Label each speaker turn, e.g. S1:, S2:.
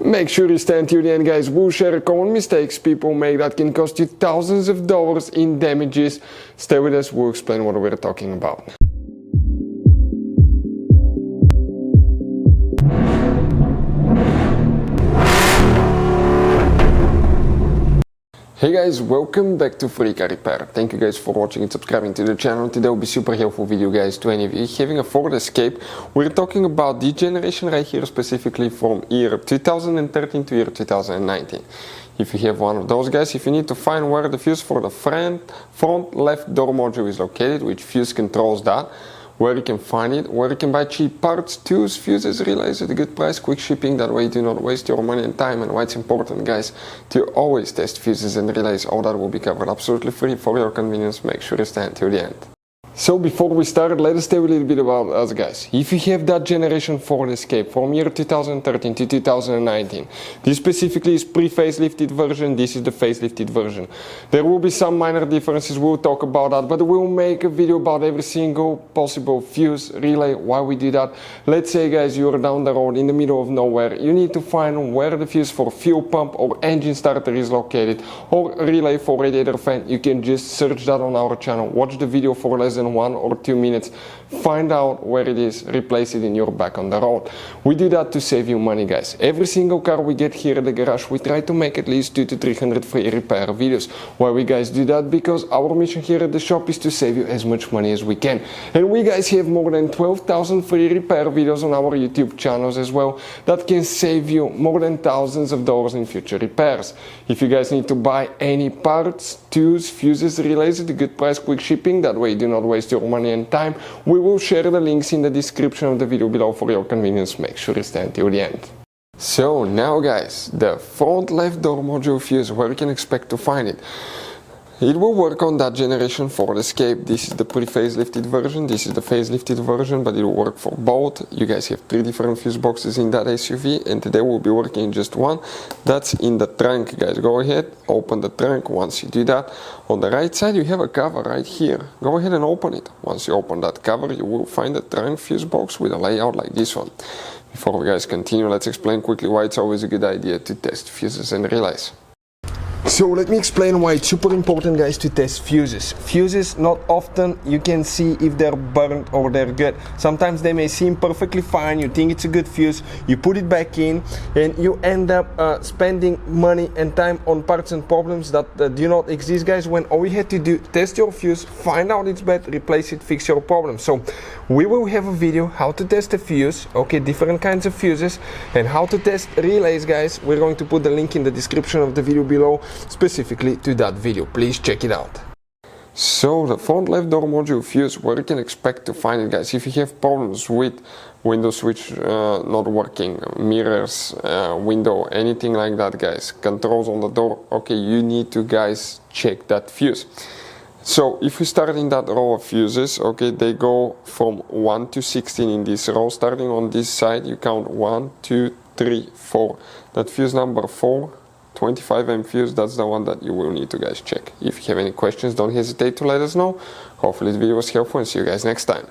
S1: Make sure you stay until the end, guys. We'll share common mistakes people make that can cost you thousands of dollars in damages. Stay with us, we'll explain what we're talking about. Hey guys, welcome back to Free Car Repair. Thank you guys for watching and subscribing to the channel. Today will be super helpful video, guys, to any of you having a Ford Escape. We're talking about this generation right here, specifically from year 2013 to year 2019. If you have one of those, guys, if you need to find where the fuse for the front left door module is located, which fuse controls that, where you can find it, where you can buy cheap parts, tools, fuses, relays at a good price, quick shipping, that way you do not waste your money and time. And why it's important, guys, to always test fuses and relays. All that will be covered absolutely free for your convenience. Make sure you stay until the end. So before we start, let us tell you a little bit about us, guys. If you have that generation Ford Escape from year 2013 to 2019, this specifically is pre-facelifted version, this is the facelifted version. There will be some minor differences, we'll talk about that, but we'll make a video about every single possible fuse, relay, why we do that. Let's say, guys, you're down the road in the middle of nowhere, you need to find where the fuse for fuel pump or engine starter is located, or relay for radiator fan. You can just search that on our channel, watch the video for less than 1 or 2 minutes, find out where it is, replace it in your back on the road. We do that to save you money, guys. Every single car we get here at the garage, we try to make at least 200 to 300 free repair videos. Why we guys do that? Because our mission here at the shop is to save you as much money as we can. And we guys have more than 12,000 free repair videos on our YouTube channels as well that can save you more than thousands of dollars in future repairs. If you guys need to buy any parts, tools, fuses, relays at a good price, quick shipping, that way you do not waste your money and time, we will share the links in the description of the video below for your convenience. Make sure you stay until the end. So now, guys, the front left door module fuse, where you can expect to find it. It will work on that generation Ford Escape. This is the pre-facelifted version, this is the facelifted version, but it will work for both. You guys have 3 different fuse boxes in that SUV, and today we'll be working in just one. That's in the trunk, guys. Go ahead, open the trunk. Once you do that, on the right side you have a cover right here. Go ahead and open it. Once you open that cover, you will find the trunk fuse box with a layout like this one. Before we guys continue, let's explain quickly why it's always a good idea to test fuses and relays. So let me explain why it's super important, guys, to test fuses. Fuses, not often you can see if they're burnt or they're good. Sometimes they may seem perfectly fine, you think it's a good fuse, you put it back in, and you end up spending money and time on parts and problems that do not exist, guys, when all you had to do, test your fuse, find out it's bad, replace it, fix your problem. So we will have a video how to test a fuse, okay, different kinds of fuses, and how to test relays, guys. We're going to put the link in the description of the video below, specifically to that video. Please check it out. So the front left door module fuse, where you can expect to find it, guys. If you have problems with window switch not working, mirrors, window, anything like that, guys, controls on the door, okay, you need to, guys, check that fuse. So if you start in that row of fuses, okay, they go from 1 to 16 in this row. Starting on this side, you count 1, 2, 3, 4. That fuse number 4, 25M fuse, that's the one that you will need to, guys, check. If you have any questions, don't hesitate to let us know. Hopefully this video was helpful, and see you guys next time.